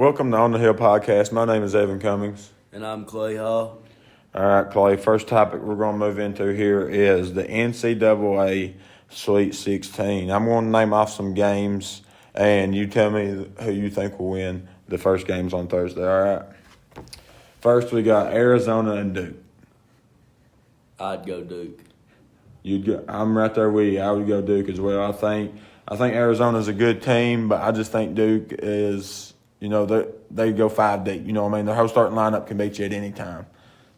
Welcome to On the Hill podcast. My name is Evan Cummings. And I'm Clay Hall. All right, Clay, first topic we're going to move into here is the NCAA Sweet 16. I'm going to name off some games, and you tell me who you think will win the first games on Thursday, all right? First, we got Arizona and Duke. I'd go Duke. I'm right there with you. I would go Duke as well. I think Arizona's a good team, but I just think Duke is, they go 5 deep. You know what I mean? Their whole starting lineup can beat you at any time.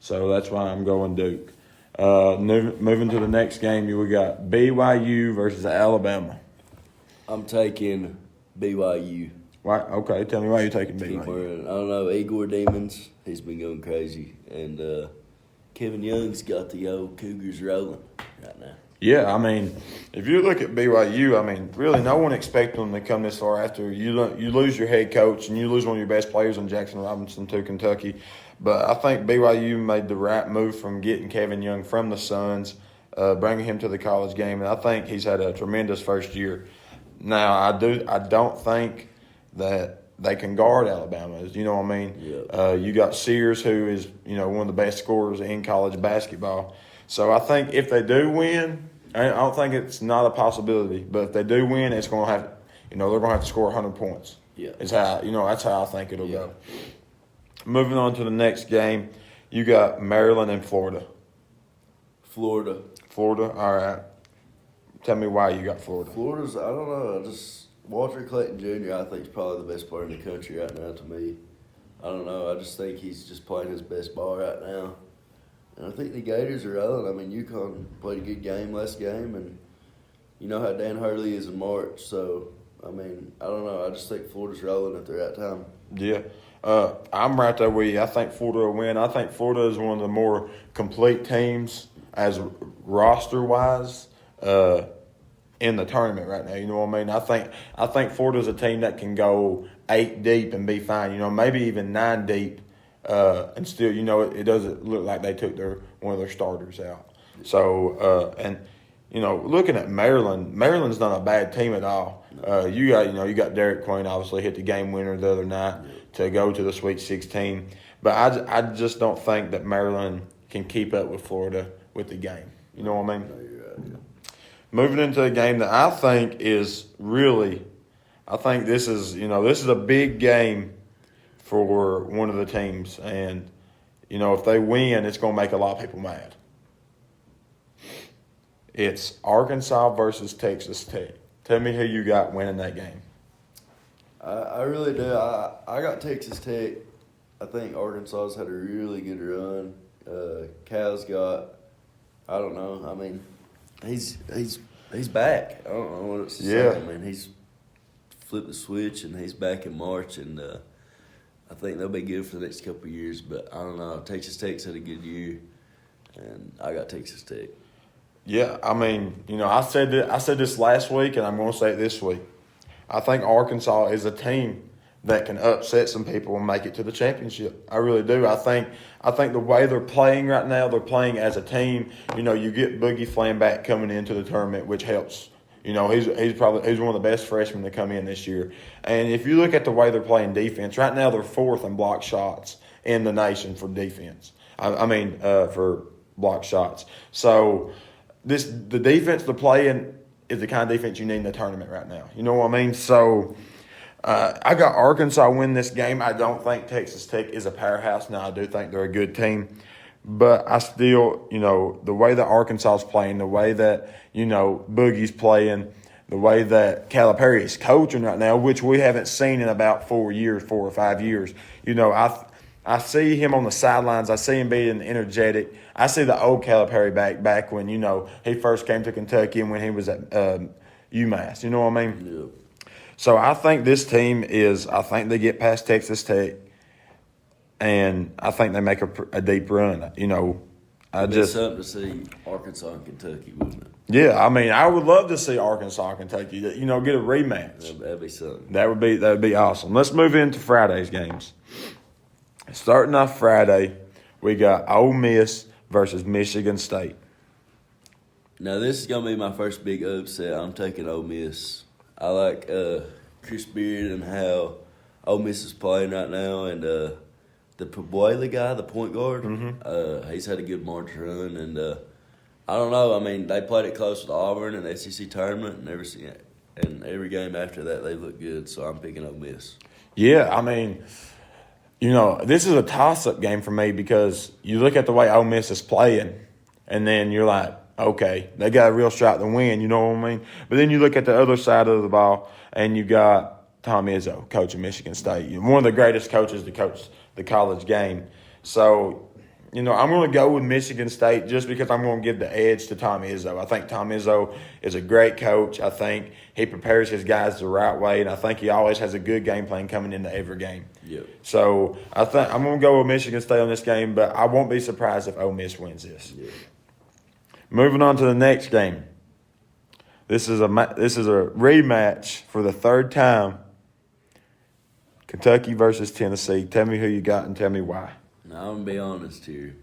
So that's why I'm going Duke. Moving to the next game, we got BYU versus Alabama. I'm taking BYU. Why? Okay, tell me why you're taking BYU. I don't know, Igor Demons, he's been going crazy. And Kevin Young's got the old Cougars rolling right now. Yeah, I mean, if you look at BYU, really no one expected them to come this far after you lose your head coach and you lose one of your best players in Jackson Robinson to Kentucky. But I think BYU made the right move from getting Kevin Young from the Suns, bringing him to the college game, and I think he's had a tremendous first year. Now, I don't think that they can guard Alabama. You know what I mean? Yeah. You got Sears, who is one of the best scorers in college basketball. So I think if they do win, I don't think it's not a possibility. But if they do win, it's going to have, they're going to have to score 100 points. Yeah. That's how I think it'll go. Moving on to the next game, you got Maryland and Florida. Florida. All right. Tell me why you got Florida. Florida's, I don't know, Walter Clayton Jr. I think is probably the best player in the country right now to me. I don't know. I just think he's just playing his best ball right now. And I think the Gators are rolling. UConn played a good game last game, and you know how Dan Hurley is in March. So, I don't know. I just think Florida's rolling at the right time. Yeah. I'm right there with you. I think Florida will win. I think Florida is one of the more complete teams as roster-wise in the tournament right now. You know what I mean? I think Florida's a team that can go 8 deep and be fine. Maybe even 9 deep, and still, it doesn't look like they took one of their starters out. So, looking at Maryland's not a bad team at all. You got Derek Queen obviously hit the game winner the other night to go to the Sweet 16, but I just don't think that Maryland can keep up with Florida with the game. You know what I mean? No, you're right, yeah. Moving into a game that I think is this is a big game for one of the teams, and if they win, it's going to make a lot of people mad. It's Arkansas versus Texas Tech. Tell me who you got winning that game. I really do. I got Texas Tech. I think Arkansas's had a really good run. Cal's got, I don't know. He's back. I don't know what else to say. He's flipped the switch and he's back in March, and I think they'll be good for the next couple of years. But I don't know. Texas Tech's had a good year, and I got Texas Tech. Yeah, I said this last week, and I'm going to say it this week. I think Arkansas is a team that can upset some people and make it to the championship. I really do. I think the way they're playing right now, they're playing as a team. You get Boogie Flam back coming into the tournament, which helps. He's one of the best freshmen to come in this year. And if you look at the way they're playing defense, right now they're 4th in block shots in the nation for defense. For block shots. So the defense they're playing is the kind of defense you need in the tournament right now. You know what I mean? So I got Arkansas win this game. I don't think Texas Tech is a powerhouse. Now, I do think they're a good team. But I still, the way that Arkansas is playing, the way that, Boogie's playing, the way that Calipari is coaching right now, which we haven't seen in about 4 or 5 years. I see him on the sidelines. I see him being energetic. I see the old Calipari back when, he first came to Kentucky and when he was at UMass. You know what I mean? Yeah. So I think this team I think they get past Texas Tech, and I think they make a deep run. It'd be something to see Arkansas and Kentucky, wouldn't it? Yeah, I would love to see Arkansas and Kentucky, get a rematch. That'd be something. That would be awesome. Let's move into Friday's games. Starting off Friday, we got Ole Miss versus Michigan State. Now, this is going to be my first big upset. I'm taking Ole Miss. I like Chris Beard and how Ole Miss is playing right now, and the Pubuela guy, the point guard, he's had a good March run, and I don't know. I mean, they played it close with Auburn in the SEC tournament, and every game after that they look good. So I'm picking Ole Miss. Yeah, I mean, this is a toss-up game for me because you look at the way Ole Miss is playing, and then you're like, okay, they got a real shot to win, you know what I mean? But then you look at the other side of the ball, and you got Tom Izzo, coach of Michigan State, one of the greatest coaches to coach the college game. So, I'm going to go with Michigan State just because I'm going to give the edge to Tom Izzo. I think Tom Izzo is a great coach. I think he prepares his guys the right way, and I think he always has a good game plan coming into every game. Yep. So I think I'm going to go with Michigan State on this game, but I won't be surprised if Ole Miss wins this. Yeah. Moving on to the next game. This is a rematch for the third time. Kentucky versus Tennessee. Tell me who you got and tell me why. Now, I'm going to be honest here.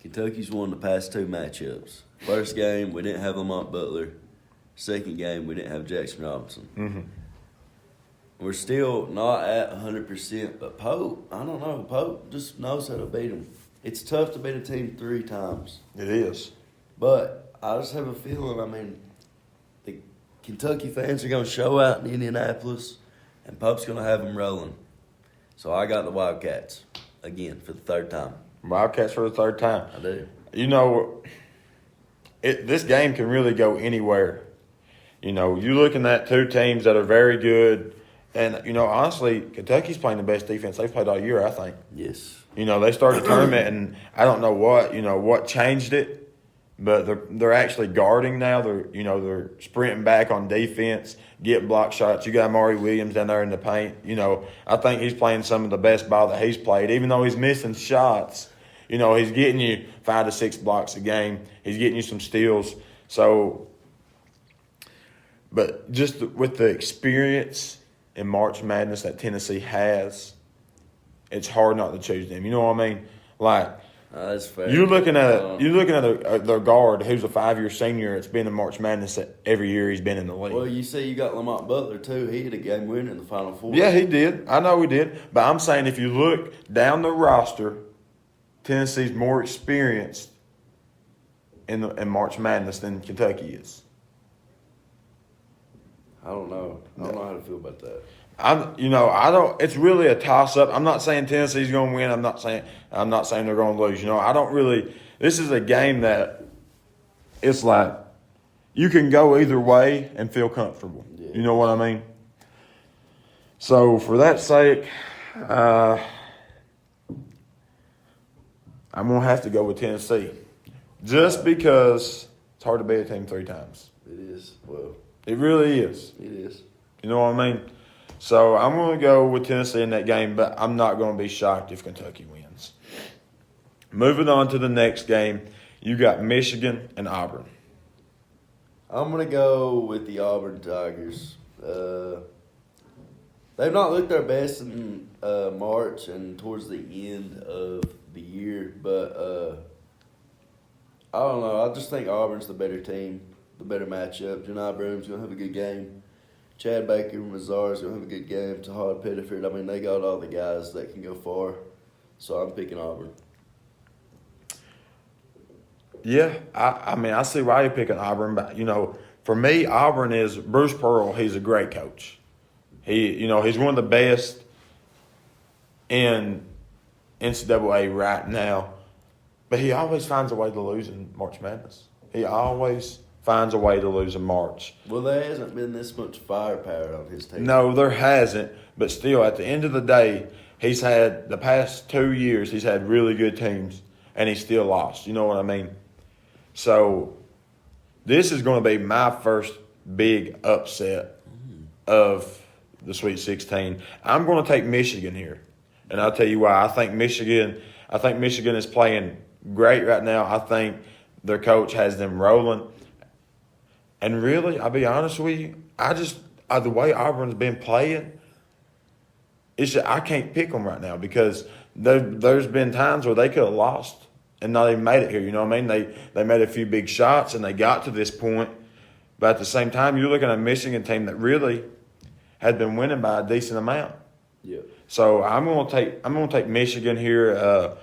Kentucky's won the past two matchups. First game, we didn't have Lamont Butler. Second game, we didn't have Jackson Robinson. Mm-hmm. We're still not at 100%, but Pope, I don't know. Pope just knows how to beat them. It's tough to beat a team 3 times. It is. But I just have a feeling, the Kentucky fans are going to show out in Indianapolis, and Pope's going to have them rolling. So I got the Wildcats again for the third time. Wildcats for the third time. I do. This game can really go anywhere. You're looking at two teams that are very good. And, honestly, Kentucky's playing the best defense they've played all year, I think. Yes. They started the tournament, and I don't know what changed it. But they're actually guarding now. They're sprinting back on defense, getting block shots. You got Amari Williams down there in the paint. I think he's playing some of the best ball that he's played. Even though he's missing shots, he's getting you 5 to 6 blocks a game. He's getting you some steals. So, but just with the experience in March Madness that Tennessee has, it's hard not to choose them. You know what I mean? That's fair. You're looking at their guard who's a 5-year senior. It's been in March Madness every year he's been in the league. Well, you see, you got Lamont Butler too. He had a game win in the Final Four. Yeah, he did. I know he did. But I'm saying if you look down the roster, Tennessee's more experienced in March Madness than Kentucky is. I don't know. I don't know how to feel about that. I don't. It's really a toss up. I'm not saying Tennessee's going to win. I'm not saying they're going to lose. I don't really. This is a game that it's like you can go either way and feel comfortable. Yeah. You know what I mean? So for that sake, I'm going to have to go with Tennessee, just because it's hard to beat a team 3 times. It is. Well, it really is. it is. You know what I mean? So I'm going to go with Tennessee in that game, but I'm not going to be shocked if Kentucky wins. Moving on to the next game, you got Michigan and Auburn. I'm going to go with the Auburn Tigers. They've not looked their best in March and towards the end of the year, but I don't know. I just think Auburn's the better team, the better matchup. Janai Broom's going to have a good game. Chad Baker and Mazzar's going to have a good game. Tahad Pettiford. They got all the guys that can go far. So I'm picking Auburn. Yeah, I see why you're picking Auburn, but, for me, Auburn is Bruce Pearl. He's a great coach. He's one of the best in NCAA right now, but he always finds a way to lose in March Madness. He always finds a way to lose in March. Well, there hasn't been this much firepower on his team. No, there hasn't. But still, at the end of the day, he's had the past 2 years, he's had really good teams, and he's still lost. You know what I mean? So this is going to be my first big upset of the Sweet 16. I'm going to take Michigan here, and I'll tell you why. I think Michigan is playing great right now. I think their coach has them rolling. And really, I'll be honest with you, the way Auburn's been playing, I can't pick them right now because there's been times where they could have lost and not even made it here. You know what I mean? They made a few big shots and they got to this point. But at the same time, you're looking at a Michigan team that really had been winning by a decent amount. Yeah. So I'm gonna take Michigan here.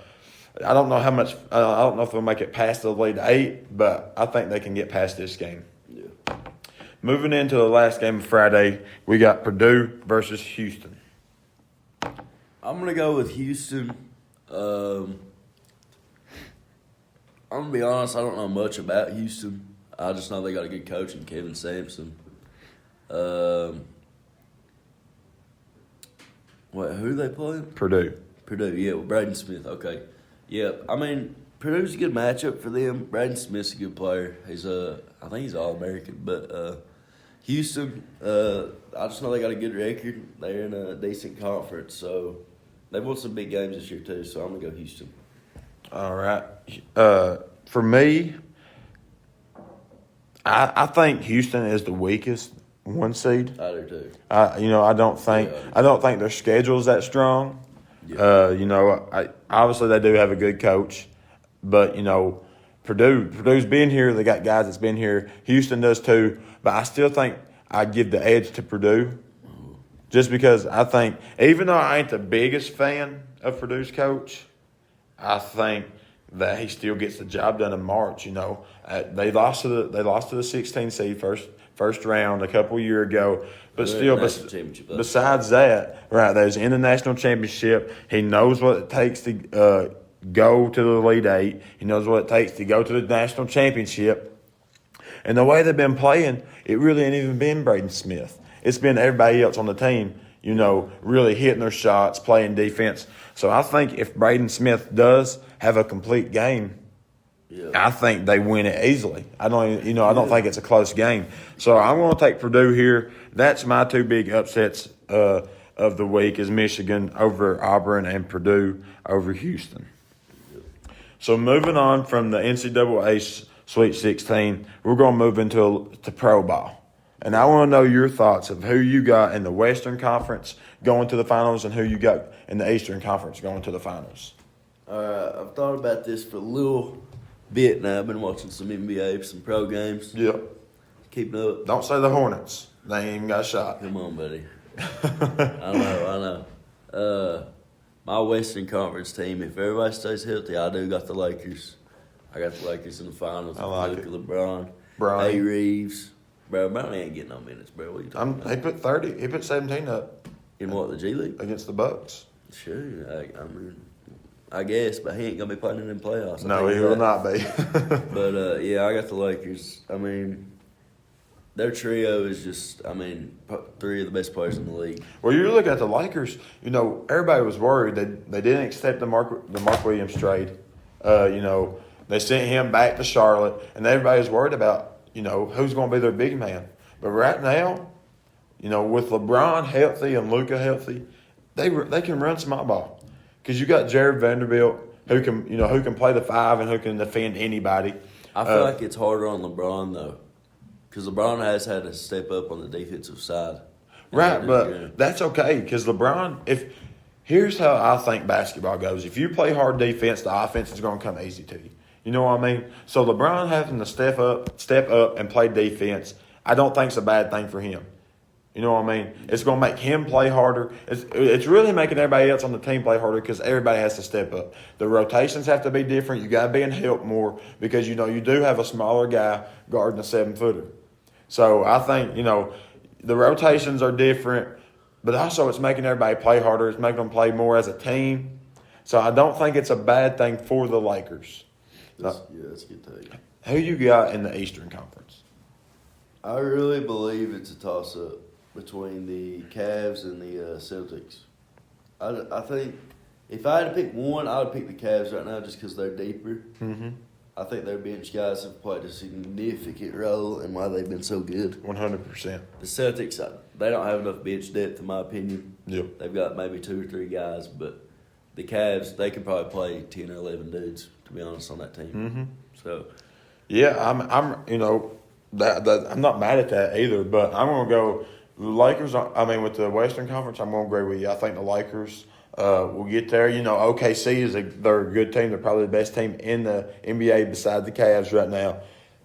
I don't know how much. I don't know if they'll make it past the Elite Eight, but I think they can get past this game. Yeah. Moving into the last game of Friday, we got Purdue versus Houston. I'm gonna go with Houston. I'm gonna be honest. I don't know much about Houston. I just know they got a good coach in Kevin Sampson. Who they playing? Purdue. Purdue. Yeah, with Braden Smith. Okay. Yeah, I mean Purdue's a good matchup for them. Braden Smith's a good player. I think he's All-American. But Houston, I just know they got a good record. They're in a decent conference, so they've won some big games this year too. So I'm gonna go Houston. All right. For me, I think Houston is the weakest one seed. I do too. I don't think their schedule is that strong. Yeah. Obviously they do have a good coach, but Purdue's been here. They got guys that's been here. Houston does too, but I still think I give the edge to Purdue, just because I think even though I ain't the biggest fan of Purdue's coach, I think that he still gets the job done in March. They lost to the 16 seed first round a couple years ago, but still, besides that, right? There's in the national championship. He knows what it takes to go to the Elite Eight. He knows what it takes to go to the national championship. And the way they've been playing, it really ain't even been Braden Smith. It's been everybody else on the team, really hitting their shots, playing defense. So I think if Braden Smith does have a complete game, I think they win it easily. I don't think it's a close game. So I'm going to take Purdue here. That's my two big upsets of the week is Michigan over Auburn and Purdue over Houston. So moving on from the NCAA Sweet 16, we're going to move into Pro Ball. And I want to know your thoughts of who you got in the Western Conference going to the finals and who you got in the Eastern Conference going to the finals. I've thought about this for a little bit now. I've been watching some NBA, some pro games. Yep. Keeping up. Don't say the Hornets. They ain't even got a shot. Come on, buddy. I know. My Western Conference team, if everybody stays healthy, I do got the Lakers. I got the Lakers in the finals. I like it. LeBron. Bronny. A. Reeves. Bro, Brown ain't getting no minutes, bro. What are you talking about? He put 30. He put 17 up. In what, the G League? Against the Bucks. Sure. I guess, but he ain't going to be playing in them playoffs. No, he will not be. But, yeah, I got the Lakers. Their trio is just, three of the best players in the league. Well, you look at the Lakers, everybody was worried. They didn't accept the Mark Williams trade. They sent him back to Charlotte, and everybody was worried about, who's going to be their big man. But right now, with LeBron healthy and Luka healthy, they can run small ball. Because you got Jared Vanderbilt who can play the five and who can defend anybody. I feel like it's harder on LeBron, though. Because LeBron has had to step up on the defensive side. Right, but that's okay. Because LeBron, here's how I think basketball goes. If you play hard defense, the offense is going to come easy to you. You know what I mean? So LeBron having to step up and play defense, I don't think it's a bad thing for him. You know what I mean? It's going to make him play harder. It's really making everybody else on the team play harder because everybody has to step up. The rotations have to be different. You got to be in help more because, you do have a smaller guy guarding a 7-footer. So I think, the rotations are different, but also it's making everybody play harder. It's making them play more as a team. So I don't think it's a bad thing for the Lakers. That's a good take. Who you got in the Eastern Conference? I really believe it's a toss-up between the Cavs and the Celtics. I think if I had to pick one, I would pick the Cavs right now just because they're deeper. Mm-hmm. I think their bench guys have played a significant role in why they've been so good. 100%. The Celtics, they don't have enough bench depth, in my opinion. Yep. They've got maybe 2 or 3 guys, but the Cavs, they can probably play 10 or 11 dudes, to be honest, on that team. Mm-hmm. So, yeah, I'm not mad at that either, but I'm going to go Lakers. With the Western Conference, I'm going to agree with you. I think the Lakers will get there. OKC they're a good team. They're probably the best team in the NBA besides the Cavs right now.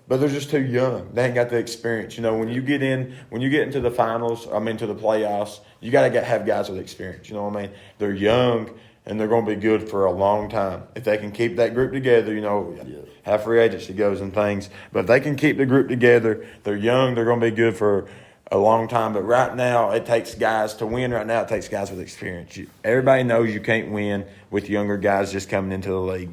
but they're just too young. They ain't got the experience. You know, when you get into the finals, to the playoffs, you got to have guys with experience. You know what I mean? They're young and they're going to be good for a long time if they can keep that group together. You know, how free agency goes and things, but if they can keep the group together, they're young. They're going to be good for a long time. But right now, it takes guys to win. Right now, it takes guys with experience. Everybody knows you can't win with younger guys just coming into the league.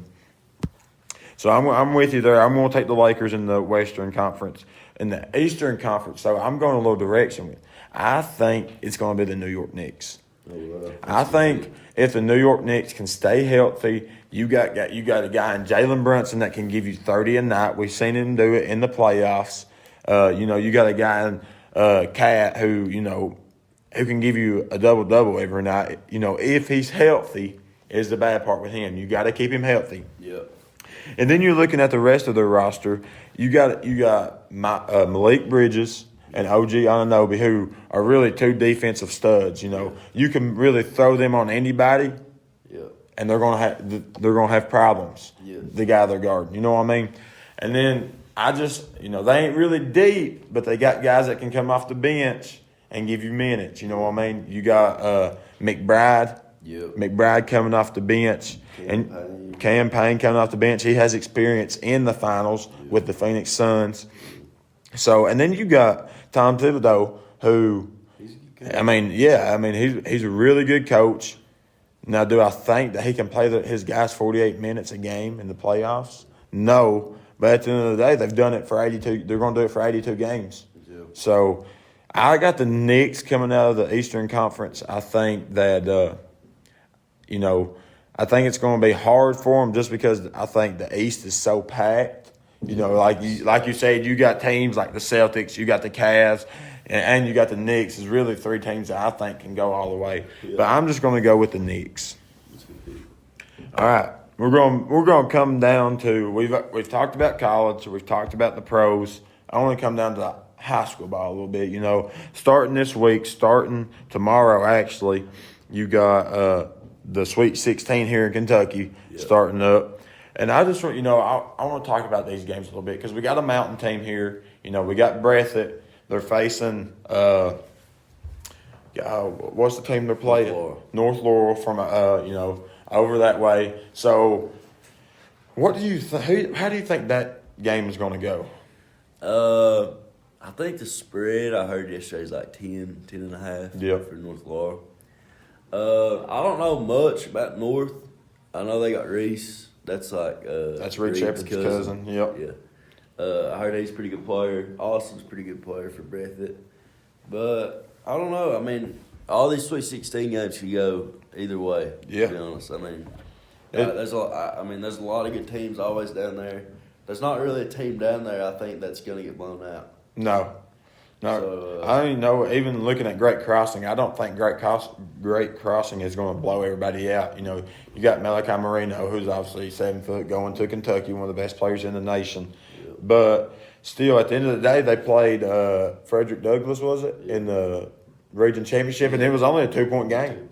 So I'm with you there. I'm going to take the Lakers in the Western Conference. In the Eastern Conference, so I'm going a little direction with. I think it's going to be the New York Knicks. Oh, wow. I think if the New York Knicks can stay healthy, you got a guy in Jalen Brunson that can give you 30 a night. We've seen him do it in the playoffs. You got a guy in Cat who can give you a double every night. You know, if he's healthy, is the bad part with him. You got to keep him healthy. Yep. And then you're looking at the rest of their roster. You got Malik Bridges and OG Anunoby, who are really two defensive studs. You know, you can really throw them on anybody, and they're gonna have problems. Yeah. The guy they're guarding, you know what I mean? And then they ain't really deep, but they got guys that can come off the bench and give you minutes. You know what I mean? You got McBride. Yep. McBride coming off the bench. Cam Payne coming off the bench. He has experience in the finals with the Phoenix Suns. So, and then you got Tom Thibodeau, who, he's a really good coach. Now, do I think that he can play his guys 48 minutes a game in the playoffs? No. But at the end of the day, they've done it for 82. They're going to do it for 82 games. Yeah. So, I got the Knicks coming out of the Eastern Conference. I think that, I think it's going to be hard for them just because I think the East is so packed. You know, like you said, you got teams like the Celtics, you got the Cavs, and you got the Knicks. There's really three teams that I think can go all the way. Yeah. But I'm just going to go with the Knicks. All right, we're going to come down to we've talked about college, we've talked about the pros. I want to come down to high school ball a little bit. You know, starting this week, starting tomorrow actually, you got the Sweet 16 here in Kentucky starting up. And I just want, I want to talk about these games a little bit because we got a mountain team here. You know, we got Breathitt. They're facing, what's the team they're playing? North Laurel from, over that way. So, what do you how do you think that game is going to go? I think the spread I heard yesterday is like 10 and a half for North Laurel. I don't know much about North. I know they got Reese. That's that's Reed Shepherd's cousin. Yep. Yeah. I heard he's a pretty good player. Austin's a pretty good player for Breathitt. But I don't know. I mean, all these Sweet 16 games could go either way. Yeah. To be honest, I mean, there's a lot of good teams always down there. There's not really a team down there I think that's going to get blown out. No. So, I don't even know. Even looking at Great Crossing, I don't think Great Crossing is going to blow everybody out. You know, you got Malachi Marino, who's obviously 7 foot, going to Kentucky, one of the best players in the nation. Yeah. But still, at the end of the day, they played Frederick Douglass, was it, in the region championship, and it was only a 2-point game.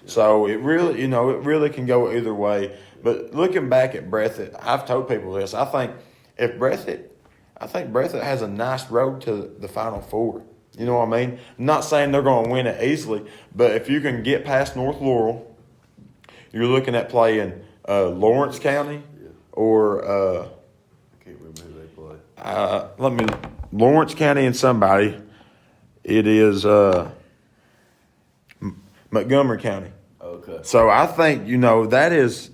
So it really can go either way. But looking back at Breathitt, I've told people this. I think Breathitt has a nice road to the Final Four. You know what I mean? I'm not saying they're going to win it easily, but if you can get past North Laurel, you're looking at playing Lawrence County or I can't remember who they play. Lawrence County and somebody. It is Montgomery County. Okay. So I think that is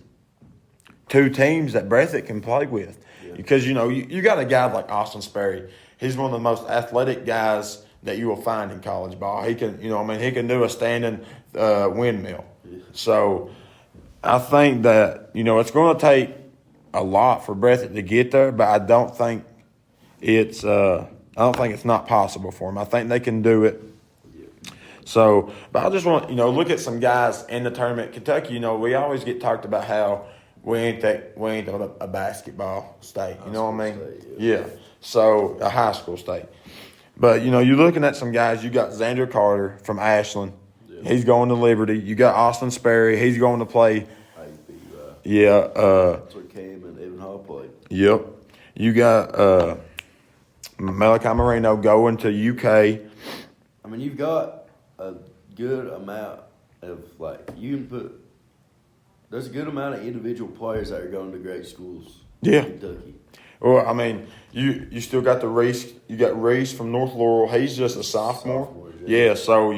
two teams that Breathitt can play with. Because, you got a guy like Austin Sperry. He's one of the most athletic guys that you will find in college ball. He can, he can do a standing windmill. Yeah. So I think that, it's going to take a lot for Breathitt to get there, but I don't think it's not possible for them. I think they can do it. Yeah. So, but I just want, look at some guys in the tournament. Kentucky, we always get talked about how we ain't a basketball state. You know what I mean? State, yeah. So a high school state. But you're looking at some guys. You got Xander Carter from Ashland. Yeah. He's going to Liberty. You got Austin Sperry. He's going to play. Yeah. That's what Cam and Evan Hall played. Yep. You got Malachi Marino going to UK. I mean, you've got a good amount of, like, you can put, there's a good amount of individual players that are going to great schools Yeah. in Kentucky. Well, I mean, you still got the Reese. You got Reese from North Laurel. He's just a sophomore. Yeah, so,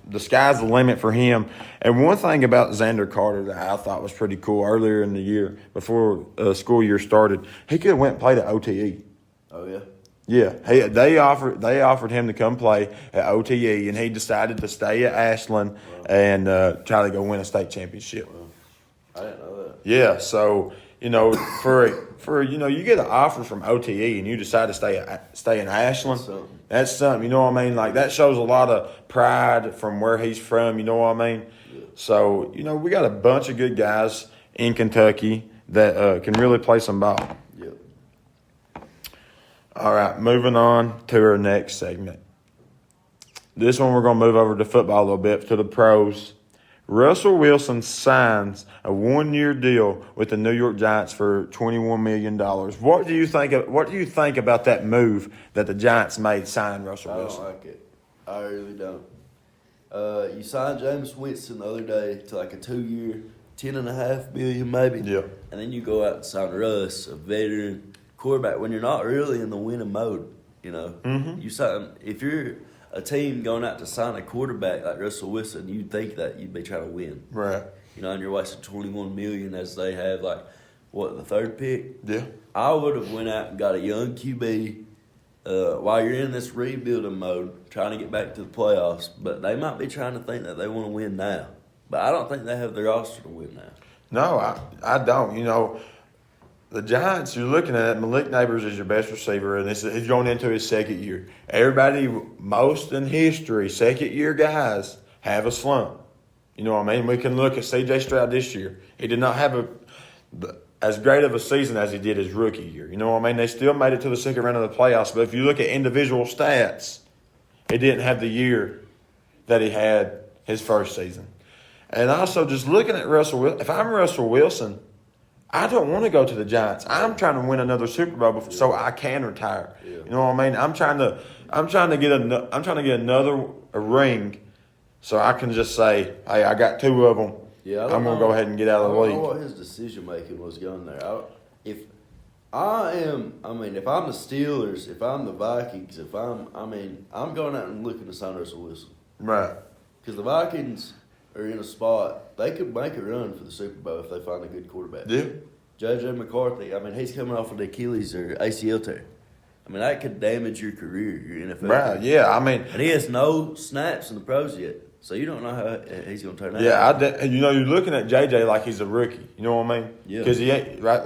the sky's the limit for him. And one thing about Xander Carter that I thought was pretty cool earlier in the year, before school year started, he could have went and played at OTE. Oh, yeah? Yeah, they offered him to come play at OTE, and he decided to stay at Ashland and try to go win a state championship. Well, I didn't know that. Yeah, so for you get an offer from OTE and you decide to stay in Ashland. That's something. You know what I mean? Like, that shows a lot of pride from where he's from. You know what I mean? Yeah. So we got a bunch of good guys in Kentucky that can really play some ball. Yep. All right, moving on to our next segment. This one we're going to move over to football a little bit, to the pros. Russell Wilson signs a 1-year deal with the New York Giants for $21 million. What do you think about that move that the Giants made, signing Russell I Wilson? don't like it. I really don't. You signed Jameis Winston the other day to like a 2-year, $10.5 million maybe. Yeah. And then you go out and sign Russ, a veteran quarterback, when you're not really in the winning mode. Mm-hmm. You sign, if you're a team going out to sign a quarterback like Russell Wilson, you'd think that you'd be trying to win. Right. And you're wasting $21 million as they have the third pick. Yeah. I would have went out and got a young QB while you're in this rebuilding mode, trying to get back to the playoffs. But they might be trying to think that they want to win now. But I don't think they have the roster to win now. No, I don't. The Giants, you're looking at it, Malik Neighbors is your best receiver, and he's going into his second year. Everybody, most in history, second-year guys have a slump. You know what I mean? We can look at C.J. Stroud this year. He did not have as great of a season as he did his rookie year. You know what I mean? They still made it to the second round of the playoffs, but if you look at individual stats, he didn't have the year that he had his first season. And also, just looking at Russell Wilson, if I'm Russell Wilson, I don't want to go to the Giants. I'm trying to win another Super Bowl so I can retire. Yeah. You know what I mean? I'm trying to get another ring, so I can just say, hey, I got 2 of them. Yeah, I'm gonna go ahead and get out of the I league. don't know what his decision making was going there. If I'm the Steelers, if I'm the Vikings, I'm going out and looking to sign Russell Wilson. Right. Because the Vikings are in a spot, they could make a run for the Super Bowl if they find a good quarterback. Yeah. J.J. McCarthy, he's coming off of the Achilles or ACL tear. That could damage your career, your NFL Right. career. Yeah. And he has no snaps in the pros yet. So you don't know how he's going to turn out. Yeah. You're looking at JJ like he's a rookie. You know what I mean? Yeah. Because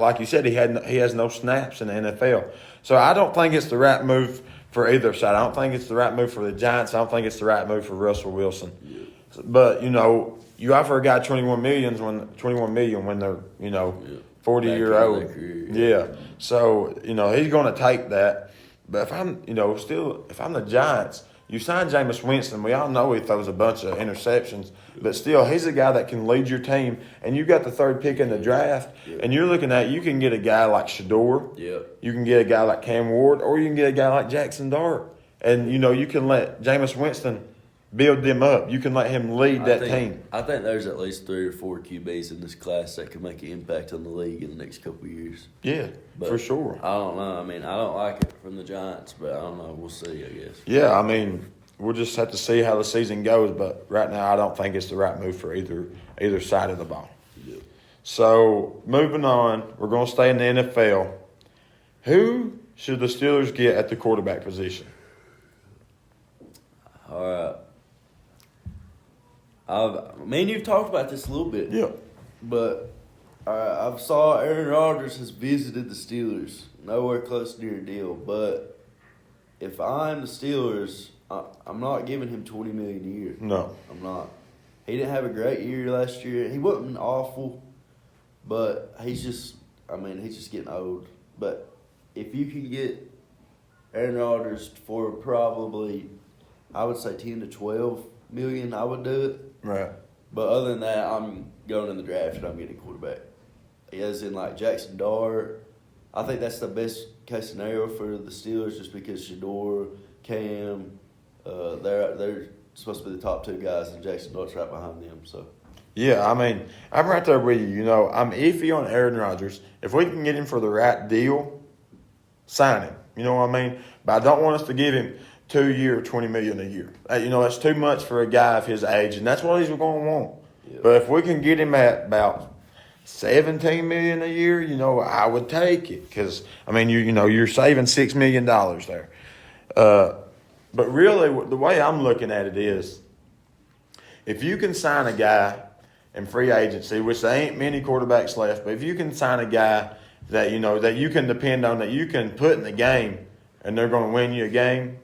like you said, he has no snaps in the NFL. So I don't think it's the right move for either side. I don't think it's the right move for the Giants. I don't think it's the right move for Russell Wilson. Yeah. But you offer a guy $21 million when they're 40-year-old. Yeah. So he's going to take that. But if I'm the Giants, you sign Jameis Winston. We all know he throws a bunch of interceptions, but still he's a guy that can lead your team. And you got the 3rd pick in the draft, and you're looking at you can get a guy like Shador. Yeah. You can get a guy like Cam Ward, or you can get a guy like Jackson Dart. And you can let Jameis Winston build them up. You can let him lead that team. I think there's at least 3 or 4 QBs in this class that can make an impact on the league in the next couple of years. Yeah, But for sure. I don't know. I don't like it from the Giants, but I don't know. We'll see, I guess. Yeah, we'll just have to see how the season goes. But right now, I don't think it's the right move for either side of the ball. Yeah. So moving on, we're going to stay in the NFL. Who should the Steelers get at the quarterback position? All right. You've talked about this a little bit. Yeah. But I've saw Aaron Rodgers has visited the Steelers. Nowhere close near a deal. But if I'm the Steelers, I'm not giving him $20 million a year. No. I'm not. He didn't have a great year last year. He wasn't awful, but he's just getting old. But if you can get Aaron Rodgers for probably, I would say 10 to 12 million, I would do it. Right. But other than that, I'm going in the draft and I'm getting a quarterback. As in like Jackson Dart, I think that's the best case scenario for the Steelers, just because Shador, Cam, they're supposed to be the top two guys, and Jackson Dart's right behind them. So Yeah, I mean, I'm right there with you. You know, I'm iffy on Aaron Rodgers. If we can get him for the right deal, sign him. You know what I mean? But I don't want us to give him 2 year, $20 million a year. You know, that's too much for a guy of his age, and that's what he's going to want. Yeah. But if we can get him at about $17 million a year, you know, I would take it because I mean, you know, you're saving $6 million there. But really, the way I'm looking at it is, if you can sign a guy in free agency, which there ain't many quarterbacks left, but if you can sign a guy that you know that you can depend on, that you can put in the game, and they're going to win you a game,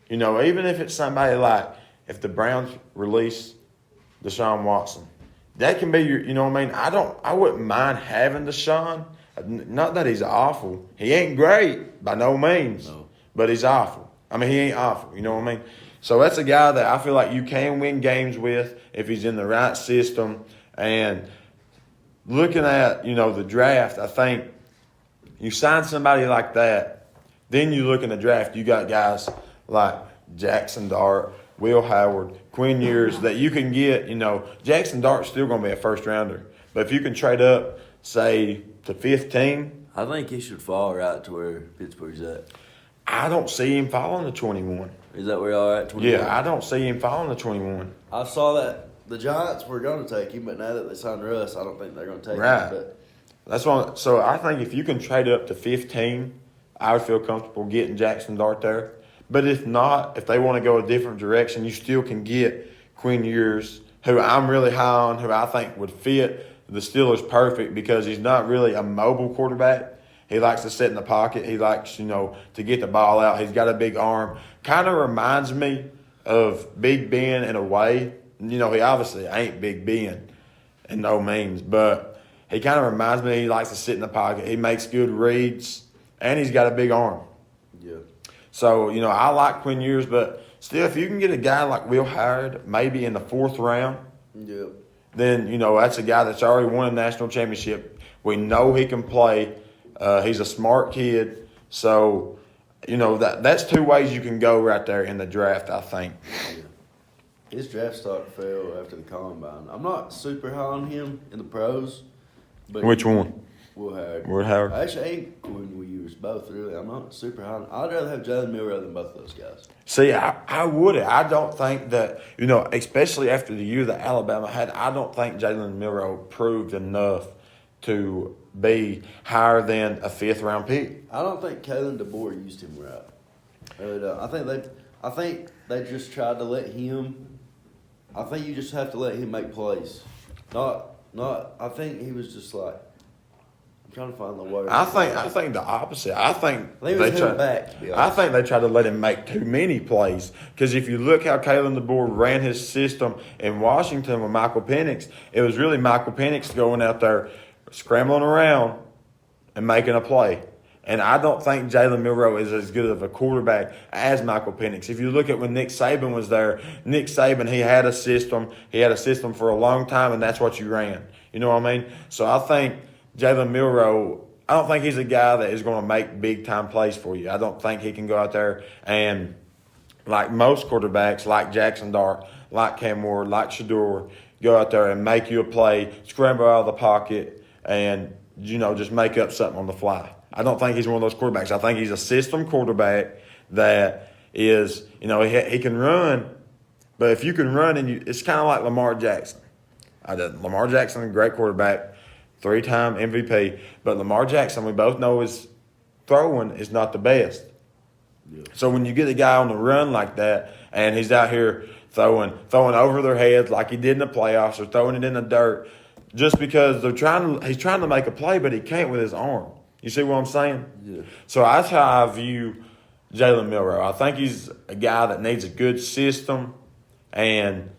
you know, even if it's somebody like if the Browns release Deshaun Watson, that can be your, you know what I mean? I wouldn't mind having Deshaun. Not that he's awful. He ain't great by no means, No. but he's awful. I mean, he ain't awful. You know what I mean? So that's a guy that I feel like you can win games with if he's in the right system. And looking at, you know, the draft, I think you sign somebody like that, then you look in the draft, you got guys like Jackson Dart, Will Howard, Quinn Ewers that you can get. You know, Jackson Dart's still going to be a first rounder. But if you can trade up, say, to 15, I think he should fall right to where Pittsburgh's at. I don't see him falling to 21. Is that where y'all are at? 21? Yeah, I don't see him falling to 21. I saw that the Giants were going to take him, but now that they signed Russ, I don't think they're going to take Right. him. But That's why. So I think if you can trade up to 15, I would feel comfortable getting Jackson Dart there. But if not, if they want to go a different direction, you still can get Quinn Ewers, who I'm really high on, who I think would fit the Steelers perfect because he's not really a mobile quarterback. He likes to sit in the pocket. He likes, you know, to get the ball out. He's got a big arm. Kind of reminds me of Big Ben in a way. You know, he obviously ain't Big Ben in no means, but he kind of reminds me he likes to sit in the pocket. He makes good reads, and he's got a big arm. yeah, So, you know, I like Quinn Ewers, but still, if you can get a guy like Will Howard, maybe in the 4th round, yeah, then, you know, that's a guy that's already won a national championship. We know he can play. He's a smart kid. So, you know, that's 2 ways you can go right there in the draft, I think. yeah. His draft stock fell after the combine. I'm not super high on him in the pros. But Which one? Will Howard. Will Howard. I actually ain't Quinn Ewers both, really. I'm not super high on. I'd rather have Jalen Milroe than both of those guys. See, I would. I don't think that, you know, especially after the year that Alabama had, I don't think Jalen Milroe proved enough to be higher than a 5th round pick. I don't think Kalen DeBoer used him right. I really don't. I think they just tried to let him. I think you just have to let him make plays. Not. I think he was just like. I'm trying to find the word. I think the opposite. I think he was held back, to be I honest. think they tried to let him make too many plays. Because if you look how Kalen DeBoer ran his system in Washington with Michael Penix, it was really Michael Penix going out there scrambling around and making a play. And I don't think Jalen Milroe is as good of a quarterback as Michael Penix. If you look at when Nick Saban was there, Nick Saban, he had a system. He had a system for a long time, and that's what you ran. You know what I mean? So I think Jalen Milroe, I don't think he's a guy that is going to make big-time plays for you. I don't think he can go out there and, like most quarterbacks, like Jackson Dart, like Cam Ward, like Shador, go out there and make you a play, scramble out of the pocket, and, you know, just make up something on the fly. I don't think he's one of those quarterbacks. I think he's a system quarterback that is, you know, he can run, but if you can run, it's kind of like Lamar Jackson. Lamar Jackson, a great quarterback, 3-time MVP, but Lamar Jackson, we both know his throwing is not the best. Yeah. So when you get a guy on the run like that, and he's out here throwing over their heads like he did in the playoffs, or throwing it in the dirt, just because he's trying to make a play, but he can't with his arm. You see what I'm saying? Yeah. So that's how I view Jalen Milroe. I think he's a guy that needs a good system, and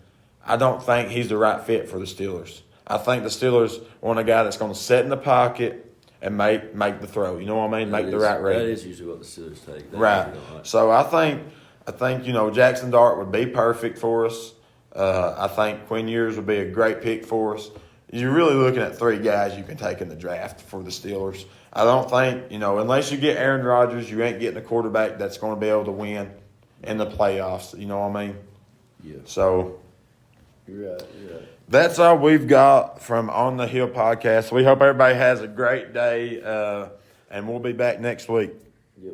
I don't think he's the right fit for the Steelers. I think the Steelers want a guy that's going to sit in the pocket and make the throw. You know what I mean? Make the right read. That is usually what the Steelers take. They Right. usually don't like. So I think you know, Jackson Dart would be perfect for us. I think Quinn Ewers would be a great pick for us. you're really looking at 3 guys you can take in the draft for the Steelers. I don't think, unless you get Aaron Rodgers, you ain't getting a quarterback that's going to be able to win in the playoffs. You know what I mean? Yeah. So You're right. that's all we've got from On the Hill podcast. We hope everybody has a great day, and we'll be back next week. Yep.